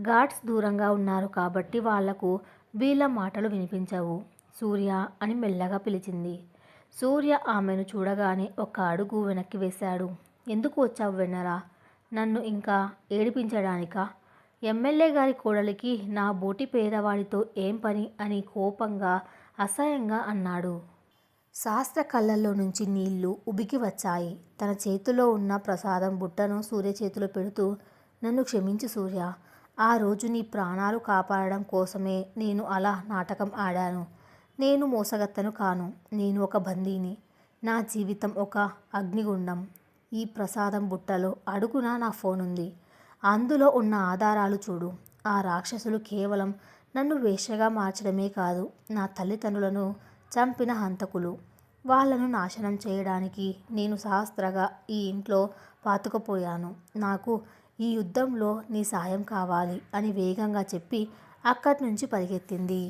[SPEAKER 1] గార్డ్స్ దూరంగా ఉన్నారు కాబట్టి వాళ్లకు వీళ్ళ మాటలు వినిపించవు. సూర్య అని మెల్లగా పిలిచింది. సూర్య ఆమెను చూడగానే ఒక అడుగు వెనక్కి వేశాడు. ఎందుకు వచ్చావు వెన్నెల? నన్ను ఇంకా ఏడిపించడానికా? ఎమ్మెల్యే గారి కోడలికి నా బోటి పేదవాడితో ఏం పని అని కోపంగా అసహ్యంగా అన్నాడు. శాస్త్ర కళ్ళల్లో నుంచి నీళ్లు ఉబికి వచ్చాయి. తన చేతిలో ఉన్న ప్రసాదం బుట్టను సూర్య చేతిలో పెడుతూ, నన్ను క్షమించు సూర్య. ఆ రోజు నీ ప్రాణాలు కాపాడడం కోసమే నేను అలా నాటకం ఆడాను. నేను మోసగత్తను కాను. నేను ఒక బందీని. నా జీవితం ఒక అగ్నిగుండం. ఈ ప్రసాదం బుట్టలో అడుగున నా ఫోన్ ఉంది. అందులో ఉన్న ఆధారాలు చూడు. ఆ రాక్షసులు కేవలం నన్ను వేశ్యగా మార్చడమే కాదు, నా తల్లిదండ్రులను చంపిన హంతకులు. వాళ్లను నాశనం చేయడానికి నేను శాస్త్రగా ఈ ఇంట్లో పాతుకుపోయాను. నాకు ఈ యుద్ధంలో నీ సాయం కావాలి అని వేగంగా చెప్పి అక్కడి నుంచి పరిగెత్తింది.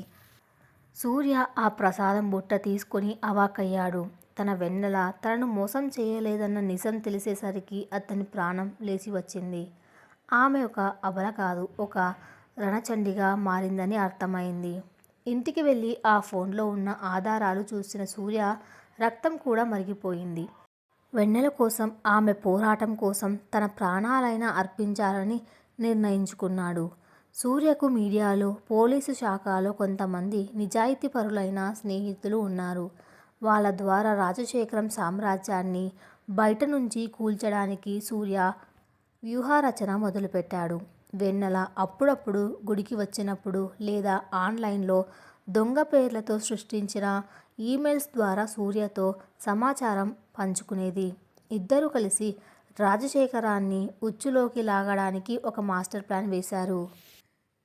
[SPEAKER 1] సూర్య ఆ ప్రసాదం బుట్ట తీసుకొని అవాక్కయ్యాడు. తన వెన్నెల తనను మోసం చేయలేదన్న నిజం తెలిసేసరికి అతని ప్రాణం లేచి వచ్చింది. ఆమె ఒక అబల కాదు, ఒక రణచండిగా మారిందని అర్థమైంది. ఇంటికి వెళ్ళి ఆ ఫోన్లో ఉన్న ఆధారాలు చూసిన సూర్య రక్తం కూడా మరిగిపోయింది. వెన్నెల కోసం, ఆమె పోరాటం కోసం తన ప్రాణాలైనా అర్పించాలని నిర్ణయించుకున్నాడు. సూర్యకు మీడియాలో, పోలీసు శాఖలో కొంతమంది నిజాయితీపరులైన స్నేహితులు ఉన్నారు. వాళ్ళ ద్వారా రాజశేఖరం సామ్రాజ్యాన్ని బయట నుంచి కూల్చడానికి సూర్య వ్యూహరచన మొదలుపెట్టాడు. వెన్నెల అప్పుడప్పుడు గుడికి వచ్చినప్పుడు లేదా ఆన్లైన్లో దొంగ పేర్లతో సృష్టించిన ఈమెయిల్స్ ద్వారా సూర్యతో సమాచారం పంచుకునేది. ఇద్దరూ కలిసి రాజశేఖరాన్ని ఉచ్చులోకి లాగడానికి ఒక మాస్టర్ ప్లాన్ వేశారు.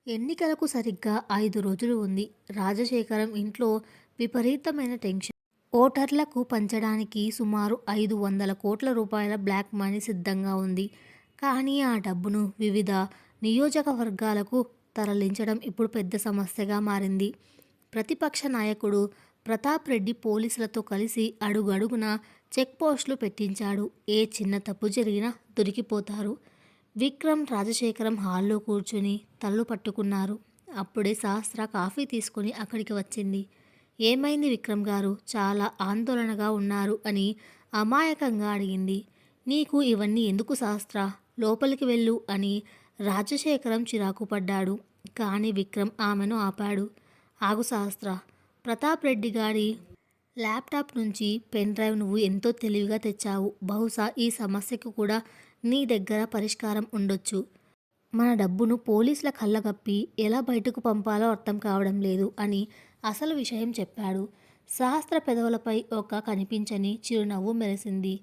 [SPEAKER 1] ఎన్నికలకు సరిగ్గా 5 రోజులు ఉంది. రాజశేఖరం ఇంట్లో విపరీతమైన టెన్షన్. ఓటర్లకు పంచడానికి సుమారు 500 కోట్ల రూపాయల బ్లాక్ మనీ సిద్ధంగా ఉంది. కానీ ఆ డబ్బును వివిధ నియోజకవర్గాలకు తరలించడం ఇప్పుడు పెద్ద సమస్యగా మారింది. ప్రతిపక్ష నాయకుడు ప్రతాప్ రెడ్డి పోలీసులతో కలిసి అడుగడుగునా చెక్ పోస్టులు పెట్టించాడు. ఏ చిన్న తప్పు జరిగినా దొరికిపోతారు. విక్రమ్, రాజశేఖరం హాల్లో కూర్చుని తలలు పట్టుకున్నారు. అప్పుడే సహస్ర కాఫీ తీసుకుని అక్కడికి వచ్చింది. ఏమైంది విక్రమ్ గారు, చాలా ఆందోళనగా ఉన్నారు అని అమాయకంగా అడిగింది. నీకు ఇవన్నీ ఎందుకు సహస్ర, లోపలికి వెళ్ళు అని రాజశేఖరం చిరాకు పడ్డాడు. కానీ విక్రమ్ ఆమెను ఆపాడు. ఆగు సహస్ర, ప్రతాప్ రెడ్డి గారి ల్యాప్టాప్ నుంచి పెన్ డ్రైవ్ నువ్వు ఎంతో తెలివిగా తెచ్చావు. బహుశా ఈ సమస్యకు కూడా నీ దగ్గర పరిష్కారం ఉండొచ్చు. మన డబ్బును పోలీసుల కళ్ళగప్పి ఎలా బయటకు పంపాలో అర్థం కావడం లేదు అని అసలు విషయం చెప్పాడు. సహస్ర పెదవులపై ఒక కనిపించని చిరునవ్వు మెరిసింది.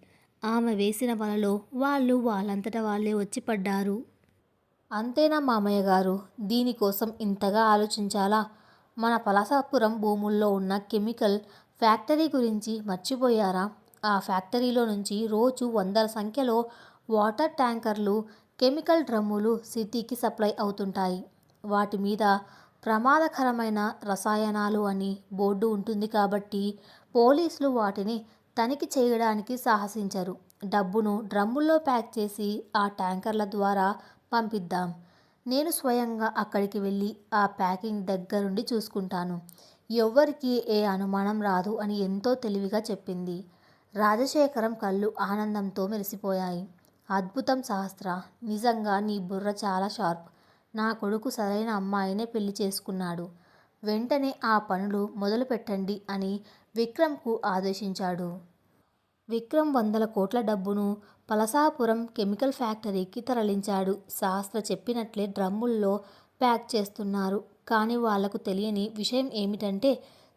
[SPEAKER 1] ఆమె వేసిన వలలో వాళ్ళంతట వాళ్ళే వచ్చి పడ్డారు. అంతేనా మామయ్య గారు, దీనికోసం ఇంతగా ఆలోచించాలా? మన పలాసాపురం భూముల్లో ఉన్న కెమికల్ ఫ్యాక్టరీ గురించి మర్చిపోయారా? ఆ ఫ్యాక్టరీలో నుంచి రోజు వందల సంఖ్యలో వాటర్ ట్యాంకర్లు, కెమికల్ డ్రమ్ములు సిటీకి సప్లై అవుతుంటాయి. వాటి మీద ప్రమాదకరమైన రసాయనాలు అని బోర్డు ఉంటుంది కాబట్టి పోలీసులు వాటిని తనిఖీ చేయడానికి సాహసించరు. డబ్బును డ్రమ్ముల్లో ప్యాక్ చేసి ఆ ట్యాంకర్ల ద్వారా పంపిద్దాం. నేను స్వయంగా అక్కడికి వెళ్ళి ఆ ప్యాకింగ్ దగ్గరుండి చూసుకుంటాను. ఎవ్వరికీ ఏ అనుమానం రాదు అని ఎంతో తెలివిగా చెప్పింది. రాజశేఖరం కళ్ళు ఆనందంతో మెరిసిపోయాయి. అద్భుతం సహస్ర, నిజంగా నీ బుర్ర చాలా షార్ప్. నా కొడుకు సరైన అమ్మాయినే పెళ్లి చేసుకున్నాడు. వెంటనే ఆ పనులు మొదలు పెట్టండి అని విక్రమ్కు ఆదేశించాడు. విక్రమ్ 100 కోట్ల డబ్బును పలసాపురం కెమికల్ ఫ్యాక్టరీకి తరలించాడు. సహస్ర చెప్పినట్లే డ్రమ్ముల్లో ప్యాక్ చేస్తున్నారు. కానీ వాళ్లకు తెలియని విషయం ఏమిటంటే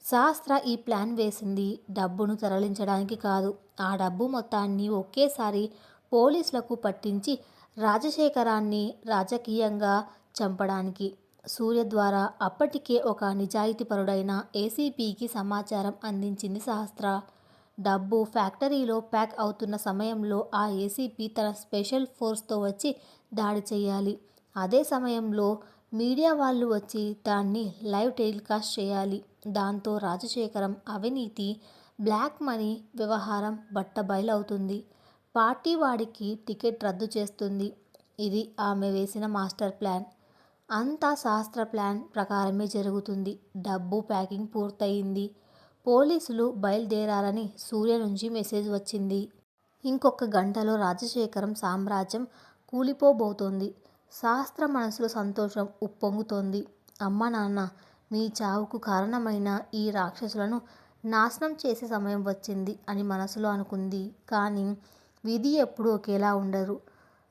[SPEAKER 1] సహస్ర ఈ ప్లాన్ వేసింది డబ్బును తరలించడానికి కాదు. ఆ డబ్బు మొత్తాన్ని ఒకేసారి పోలీసులకు పట్టించి రాజశేఖరాన్ని రాజకీయంగా చంపడానికి. సూర్య ద్వారా అప్పటికే ఒక నిజాయితీపరుడైన ఏసీపీకి సమాచారం అందించింది సహస్ర. డబ్బు ఫ్యాక్టరీలో ప్యాక్ అవుతున్న సమయంలో ఆ ఏసీపీ తన స్పెషల్ ఫోర్స్తో వచ్చి దాడి చేయాలి. అదే సమయంలో మీడియా వాళ్ళు వచ్చి దాన్ని లైవ్ టెలికాస్ట్ చేయాలి. దాంతో రాజశేఖరం అవినీతి, బ్లాక్ మనీ వ్యవహారం బట్టబయలవుతుంది. పార్టీ వాడికి టికెట్ రద్దు చేస్తుంది. ఇది ఆమె వేసిన మాస్టర్ ప్లాన్. అంతా సహస్ర ప్లాన్ ప్రకారమే జరుగుతుంది. డబ్బు ప్యాకింగ్ పూర్తయింది. పోలీసులు బయలుదేరాలని సూర్య నుంచి మెసేజ్ వచ్చింది. ఇంకొక గంటలో రాజశేఖరం సామ్రాజ్యం కూలిపోబోతోంది. సహస్ర మనసులో సంతోషం ఉప్పొంగుతోంది. అమ్మ నాన్న, మీ చావుకు కారణమైన ఈ రాక్షసులను నాశనం చేసే సమయం వచ్చింది అని మనసులో అనుకుంది. కానీ విధి ఎప్పుడూ ఒకేలా ఉండరు.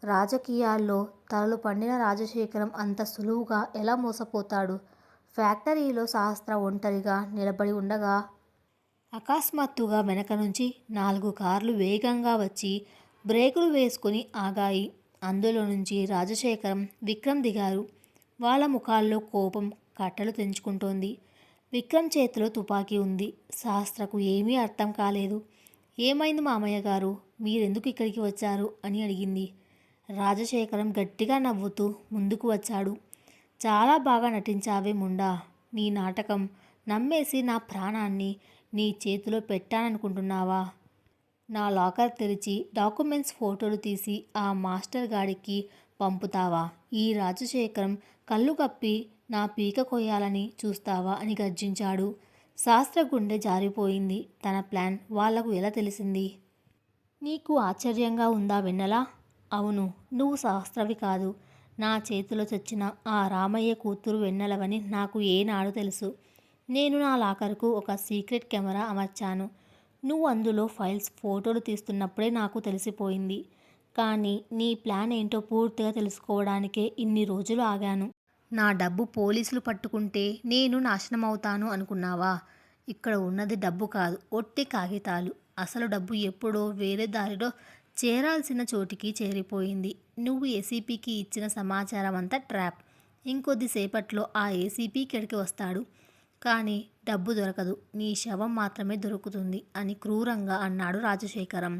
[SPEAKER 1] రాజకీయాల్లో తలలు పండిన రాజశేఖరం అంత సులువుగా ఎలా మోసపోతాడు? ఫ్యాక్టరీలో సహస్ర ఒంటరిగా నిలబడి ఉండగా అకస్మాత్తుగా వెనక నుంచి 4 కార్లు వేగంగా వచ్చి బ్రేకులు వేసుకుని ఆగాయి. అందులో నుంచి రాజశేఖరం, విక్రమ్ దిగారు. వాళ్ళ ముఖాల్లో కోపం కట్టలు తెంచుకుంటోంది. విక్రమ్ చేతిలో తుపాకీ ఉంది. సహస్రకు ఏమీ అర్థం కాలేదు. ఏమైంది మామయ్య గారు, మీరెందుకు ఇక్కడికి వచ్చారు అని అడిగింది. రాజశేఖరం గట్టిగా నవ్వుతూ ముందుకు వచ్చాడు. చాలా బాగా నటించావే ముండా. నీ నాటకం నమ్మేసి నా ప్రాణాన్ని నీ చేతిలో పెట్టాననుకుంటున్నావా? నా లాకర్ తెరిచి డాక్యుమెంట్స్ ఫోటోలు తీసి ఆ మాస్టర్ గాడికి పంపుతావా? ఈ రాజశేఖరం కళ్ళు కప్పి నా పీక కొయ్యాలని చూస్తావా అని గర్జించాడు. శాస్త్ర గుండె జారిపోయింది. తన ప్లాన్ వాళ్లకు ఎలా తెలిసింది? నీకు ఆశ్చర్యంగా ఉందా వెన్నెలా? అవును, నువ్వు శాస్త్రవి కాదు. నా చేతిలో చచ్చిన ఆ రామయ్య కూతురు వెన్నెలవని నాకు ఏనాడు తెలుసు. నేను నా లాకర్కు ఒక సీక్రెట్ కెమెరా అమర్చాను. నువ్వు అందులో ఫైల్స్, ఫోటోలు తీస్తున్నప్పుడే నాకు తెలిసిపోయింది. కానీ నీ ప్లాన్ ఏంటో పూర్తిగా తెలుసుకోవడానికే ఇన్ని రోజులు ఆగాను. నా డబ్బు పోలీసులు పట్టుకుంటే నేను నాశనమవుతాను అనుకున్నావా? ఇక్కడ ఉన్నది డబ్బు కాదు, ఒట్టి కాగితాలు. అసలు డబ్బు ఎప్పుడో వేరే దారిలో చేరాల్సిన చోటికి చేరిపోయింది. నువ్వు ఏసీపీకి ఇచ్చిన సమాచారం అంతా ట్రాప్. ఇంకొద్దిసేపట్లో ఆ ఏసీపీ ఇక్కడికి వస్తాడు. కానీ డబ్బు దొరకదు, నీ శవం మాత్రమే దొరుకుతుంది అని క్రూరంగా అన్నాడు రాజశేఖరం.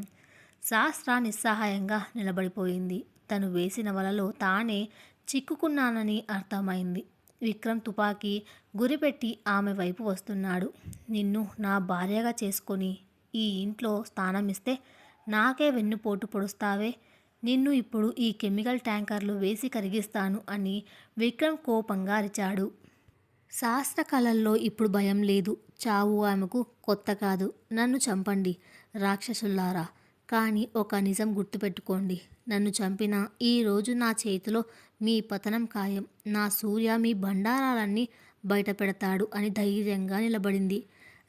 [SPEAKER 1] శాస్త్ర నిస్సహాయంగా నిలబడిపోయింది. తను వేసిన వలలో తానే చిక్కుకున్నానని అర్థమైంది. విక్రమ్ తుపాకీ గురిపెట్టి ఆమె వైపు వస్తున్నాడు. నిన్ను నా భార్యగా చేసుకొని ఈ ఇంట్లో స్థానం ఇస్తే నాకే వెన్నుపోటు పొడుస్తావే? నిన్ను ఇప్పుడు ఈ కెమికల్ ట్యాంకర్లు వేసి కరిగిస్తాను అని విక్రమ్ కోపంగా అరిచాడు. శాస్త్ర కళల్లో ఇప్పుడు భయం లేదు. చావు ఆమెకు కొత్త కాదు. నన్ను చంపండి రాక్షసుల్లారా, కానీ ఒక నిజం గుర్తుపెట్టుకోండి. నన్ను చంపిన ఈరోజు నా చేతిలో మీ పతనం ఖాయం. నా సూర్య మీ బండారాలన్నీ బయట పెడతాడు అని ధైర్యంగా నిలబడింది.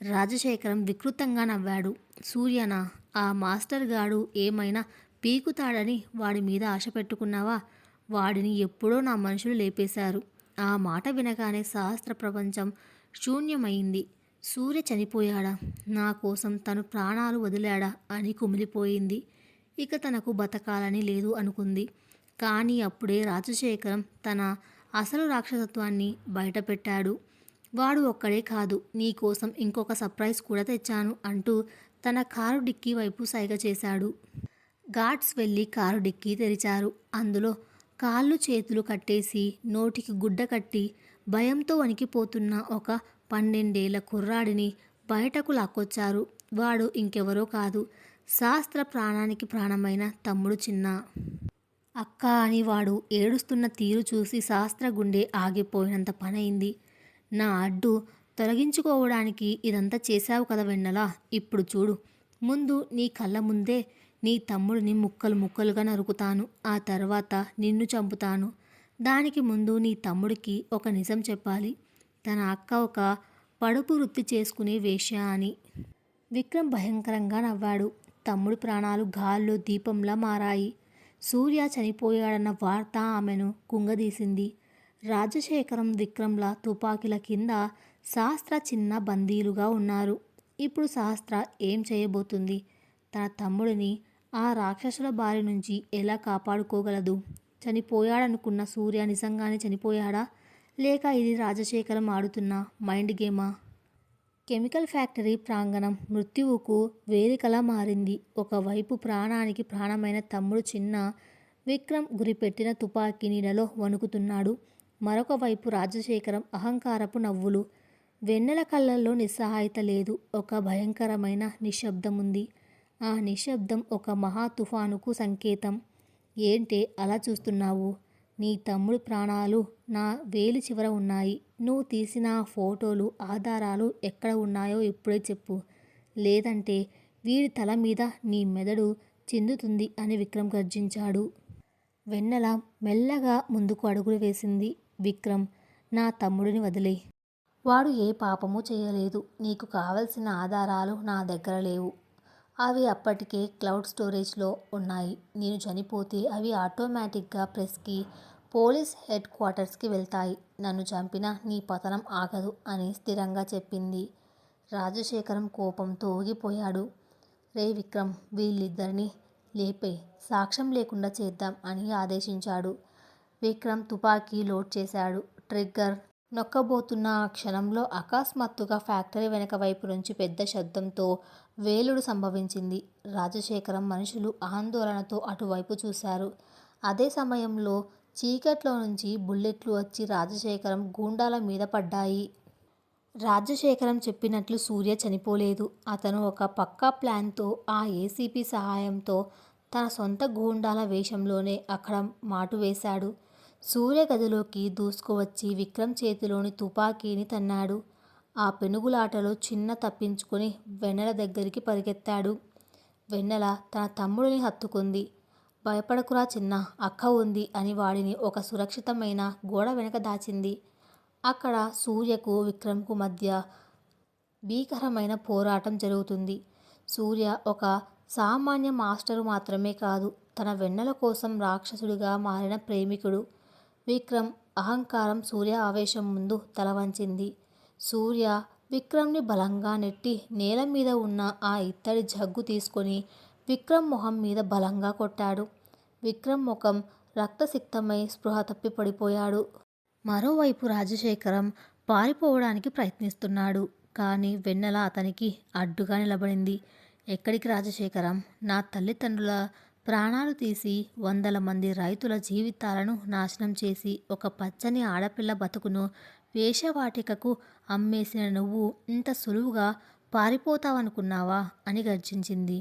[SPEAKER 1] రాజశేఖరం వికృతంగా నవ్వాడు. సూర్యనా? ఆ మాస్టర్ గాడు ఏమైనా పీకుతాడని వాడి మీద ఆశ పెట్టుకున్నావా? వాడిని ఎప్పుడో నా మనుషులు లేపేశారు. ఆ మాట వినగానే శాస్త్ర ప్రపంచం శూన్యమైంది. సూర్య చనిపోయాడా? నా కోసం తను ప్రాణాలు వదిలాడా అని కుమిలిపోయింది. ఇక తనకు బతకాలని లేదు అనుకుంది. కానీ అప్పుడే రాజశేఖరం తన అసలు రాక్షసత్వాన్ని బయటపెట్టాడు. వాడు ఒక్కడే కాదు, నీకోసం ఇంకొక సర్ప్రైజ్ కూడా తెచ్చాను అంటూ తన కారు డిక్కీ వైపు సైగ చేశాడు. గార్డ్స్ వెళ్ళి కారు డిక్కీ తెరిచారు. అందులో కాళ్ళు చేతులు కట్టేసి నోటికి గుడ్డ కట్టి భయంతో వణికిపోతున్న ఒక 12 ఏళ్ల కుర్రాడిని బయటకు లాక్కొచ్చారు. వాడు ఇంకెవరో కాదు, శాస్త్ర ప్రాణానికి ప్రాణమైన తమ్ముడు చిన్న. అక్క అని వాడు ఏడుస్తున్న తీరు చూసి శాస్త్ర గుండె ఆగిపోయినంత పనైంది. నా అడ్డు తొలగించుకోవడానికి ఇదంతా చేశావు కదా వెన్నెల. ఇప్పుడు చూడు, ముందు నీ కళ్ళ ముందే నీ తమ్ముడిని ముక్కలు ముక్కలుగా నరుకుతాను. ఆ తర్వాత నిన్ను చంపుతాను. దానికి ముందు నీ తమ్ముడికి ఒక నిజం చెప్పాలి. తన అక్క ఒక పడుపు వృత్తి చేసుకునే వేశ్య అని. విక్రమ్ భయంకరంగా నవ్వాడు. తమ్ముడి ప్రాణాలు గాల్లో దీపంలా మారాయి. సూర్య చనిపోయాడన్న వార్త ఆమెను కుంగదీసింది. రాజశేఖరం, విక్రమ్ల తుపాకీల కింద శాస్త్ర చిన్న బందీలుగా ఉన్నారు. ఇప్పుడు శాస్త్ర ఏం చేయబోతుంది? తన తమ్ముడిని ఆ రాక్షసుల బారి నుంచి ఎలా కాపాడుకోగలదు? చనిపోయాడనుకున్న సూర్య నిజంగానే చనిపోయాడా, లేక ఇది రాజశేఖరం ఆడుతున్న మైండ్ గేమా? కెమికల్ ఫ్యాక్టరీ ప్రాంగణం మృత్యువుకు వేదికలా మారింది. ఒకవైపు ప్రాణానికి ప్రాణమైన తమ్ముడు చిన్న, విక్రమ్ గురిపెట్టిన తుపాకీ నీడలో వణుకుతున్నాడు. మరొక వైపు రాజశేఖరం అహంకారపు నవ్వులు. వెన్నెల కళ్ళల్లో నిస్సహాయత లేదు, ఒక భయంకరమైన నిశ్శబ్దం ఉంది. ఆ నిశ్శబ్దం ఒక మహా తుఫానుకు సంకేతం. ఏంటే అలా చూస్తున్నావు? నీ తమ్ముడు ప్రాణాలు నా వేలి చివర ఉన్నాయి. నువ్వు తీసిన ఫోటోలు, ఆధారాలు ఎక్కడ ఉన్నాయో ఇప్పుడే చెప్పు, లేదంటే వీడి తల మీద నీ మెదడు చిందుతుంది అని విక్రమ్ గర్జించాడు. వెన్నెల మెల్లగా ముందుకు అడుగులు వేసింది. విక్రమ్, నా తమ్ముడిని వదిలే. వాడు ఏ పాపమూ చేయలేదు. నీకు కావలసిన ఆధారాలు నా దగ్గర లేవు. అవి అప్పటికే క్లౌడ్ స్టోరేజ్లో ఉన్నాయి. నేను చనిపోతే అవి ఆటోమేటిక్గా ప్రెస్కి, పోలీస్ హెడ్ క్వార్టర్స్కి వెళ్తాయి. నన్ను చంపినా నీ పతనం ఆగదు అని స్థిరంగా చెప్పింది. రాజశేఖరం కోపంతో ఊగిపోయాడు. రే విక్రమ్, వీళ్ళిద్దరిని లేపే, సాక్ష్యం లేకుండా చేద్దాం అని ఆదేశించాడు. విక్రమ్ తుపాకీ లోడ్ చేశాడు. ట్రిగ్గర్ నొక్కబోతున్న ఆ క్షణంలో అకస్మాత్తుగా ఫ్యాక్టరీ వెనక వైపు నుంచి పెద్ద శబ్దంతో వేలుడు సంభవించింది. రాజశేఖరం మనుషులు ఆందోళనతో అటువైపు చూశారు. అదే సమయంలో చీకట్లో నుంచి బుల్లెట్లు వచ్చి రాజశేఖరం గూండాల మీద పడ్డాయి. రాజశేఖరం చెప్పినట్లు సూర్య చనిపోలేదు. అతను ఒక పక్కా ప్లాన్తో ఆ ఏసీపీ సహాయంతో తన సొంత గూండాల వేషంలోనే అక్కడ మాటు వేశాడు. సూర్య గదిలోకి దూసుకువచ్చి విక్రమ్ చేతిలోని తుపాకీని తన్నాడు. ఆ పెనుగులాటలో చిన్న తప్పించుకొని వెన్నెల దగ్గరికి పరిగెత్తాడు. వెన్నెల తన తమ్ముడిని హత్తుకుంది. భయపడకురా చిన్న, అక్క ఉంది అని వాడిని ఒక సురక్షితమైన గోడ వెనక దాచింది. అక్కడ సూర్యకు, విక్రమ్కు మధ్య భీకరమైన పోరాటం జరుగుతుంది. సూర్య ఒక సామాన్య మాస్టరు మాత్రమే కాదు, తన వెన్నెల కోసం రాక్షసుడిగా మారిన ప్రేమికుడు. విక్రమ్ అహంకారం సూర్య ఆవేశం ముందు తల వంచింది. సూర్య విక్రమ్ని బలంగా నెట్టి నేల మీద ఉన్న ఆ ఇత్తడి జగ్గు తీసుకొని విక్రమ్ మొహం మీద బలంగా కొట్టాడు. విక్రమ్ ముఖం రక్తసిక్తమై స్పృహ తప్పి పడిపోయాడు. మరోవైపు రాజశేఖరం పారిపోవడానికి ప్రయత్నిస్తున్నాడు. కానీ వెన్నెల అతనికి అడ్డుగా నిలబడింది. ఎక్కడికి రాజశేఖరం? నా తల్లిదండ్రుల ప్రాణాలు తీసి 100ల మంది రైతుల జీవితాలను నాశనం చేసి ఒక పచ్చని ఆడపిల్ల బతుకును వేశ్యావాటికకు అమ్మేసిన నువ్వు ఇంత సులువుగా పారిపోతావనుకున్నావా అని గర్జించింది.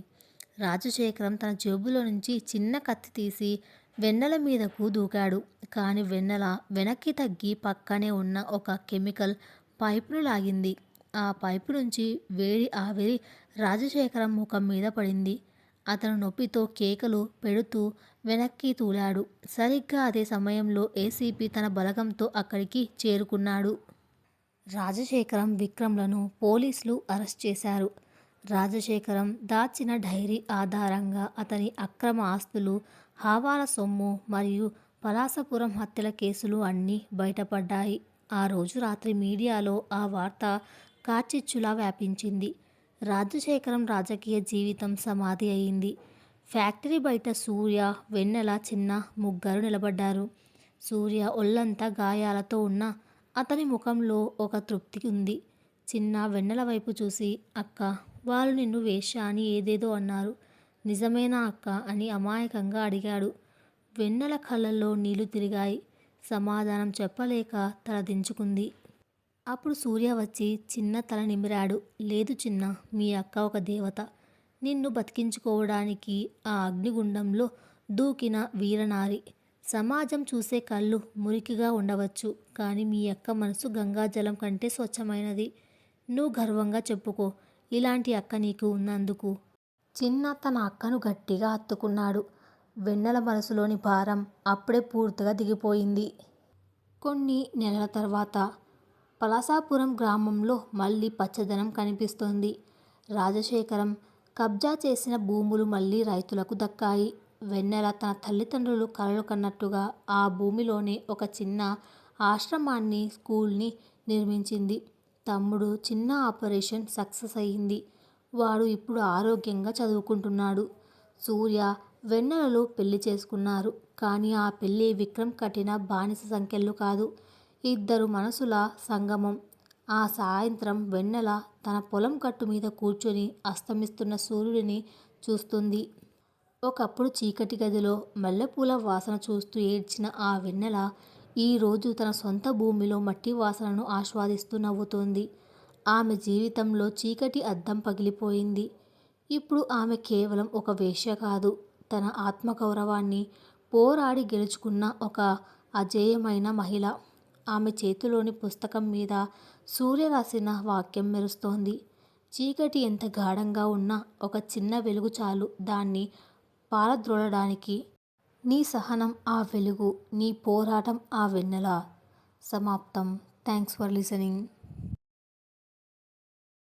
[SPEAKER 1] రాజశేఖరం తన జేబులో నుంచి చిన్న కత్తి తీసి వెన్నెల మీదకు దూకాడు. కానీ వెన్నెల వెనక్కి తగ్గి పక్కనే ఉన్న ఒక కెమికల్ పైపును లాగింది. ఆ పైపు నుంచి వేడి ఆవిరి రాజశేఖరం ముఖం మీద పడింది. అతను నొప్పితో కేకలు పెడుతూ వెనక్కి తూలాడు. సరిగ్గా అదే సమయంలో ఏసీపీ తన బలగంతో అక్కడికి చేరుకున్నాడు. రాజశేఖరం, విక్రమ్లను పోలీసులు అరెస్ట్ చేశారు. రాజశేఖరం దాచిన డైరీ ఆధారంగా అతని అక్రమ ఆస్తులు, హవాలా సొమ్ము మరియు పలాసపురం హత్యల కేసులు అన్నీ బయటపడ్డాయి. ఆ రోజు రాత్రి మీడియాలో ఆ వార్త కార్చిచ్చులా వ్యాపించింది. రాజశేఖరం రాజకీయ జీవితం సమాధి అయింది. ఫ్యాక్టరీ బయట సూర్య, వెన్నెల, చిన్న ముగ్గురు నిలబడ్డారు. సూర్య ఒళ్ళంతా గాయాలతో ఉన్న అతని ముఖంలో ఒక తృప్తి ఉంది. చిన్న వెన్నెల వైపు చూసి, అక్క, వాళ్ళు నిన్ను వేశ్య అని ఏదేదో అన్నారు. నిజమేనా అక్క అని అమాయకంగా అడిగాడు. వెన్నెల కళ్ళల్లో నీళ్లు తిరిగాయి. సమాధానం చెప్పలేక తల దించుకుంది. అప్పుడు సూర్య వచ్చి చిన్న తల నిమిరాడు. లేదు చిన్న, మీ అక్క ఒక దేవత. నిన్ను బతికించుకోవడానికి ఆ అగ్నిగుండంలో దూకిన వీరనారి. సమాజం చూసే కళ్ళు మురికిగా ఉండవచ్చు, కానీ మీ అక్క మనసు గంగాజలం కంటే స్వచ్ఛమైనది. నువ్వు గర్వంగా చెప్పుకో, ఇలాంటి అక్క నీకు ఉన్నందుకు. చిన్న తన అక్కను గట్టిగా హత్తుకున్నాడు. వెన్నెల మనసులోని భారం అప్పుడే పూర్తిగా దిగిపోయింది. కొన్ని నెలల తర్వాత పలాసాపురం గ్రామంలో మళ్ళీ పచ్చదనం కనిపిస్తోంది. రాజశేఖరం కబ్జా చేసిన భూములు మళ్ళీ రైతులకు దక్కాయి. వెన్నెల తన తల్లిదండ్రులు కలలు కన్నట్టుగా ఆ భూమిలోనే ఒక చిన్న ఆశ్రమాన్ని, స్కూల్ని నిర్మించింది. తమ్ముడు చిన్న ఆపరేషన్ సక్సెస్ అయ్యింది. వాడు ఇప్పుడు ఆరోగ్యంగా చదువుకుంటున్నాడు. సూర్య, వెన్నెలలు పెళ్లి చేసుకున్నారు. కానీ ఆ పెళ్ళి విక్రమ్ కట్టిన బానిస సంకెళ్ళు కాదు, ఇద్దరు మనసుల సంగమం. ఆ సాయంత్రం వెన్నెల తన పొలం గట్టు మీద కూర్చొని అస్తమిస్తున్న సూర్యుడిని చూస్తుంది. ఒకప్పుడు చీకటి గదిలో మల్లెపూల వాసన చూస్తూ ఏడ్చిన ఆ వెన్నెల ఈరోజు తన సొంత భూమిలో మట్టి వాసనను ఆస్వాదిస్తూ నవ్వుతోంది. ఆమె జీవితంలో చీకటి అద్దం పగిలిపోయింది. ఇప్పుడు ఆమె కేవలం ఒక వేశ్య కాదు, తన ఆత్మగౌరవాన్ని పోరాడి గెలుచుకున్న ఒక అజేయమైన మహిళ. ఆమె చేతిలోని పుస్తకం మీద సూర్య రాసిన వాక్యం మెరుస్తోంది. చీకటి ఎంత గాఢంగా ఉన్నా ఒక చిన్న వెలుగు చాలు దాన్ని పారద్రోలడానికి. నీ సహనం ఆ వెలుగు, నీ పోరాటం ఆ వెన్నెల. సమాప్తం. Thanks for listening.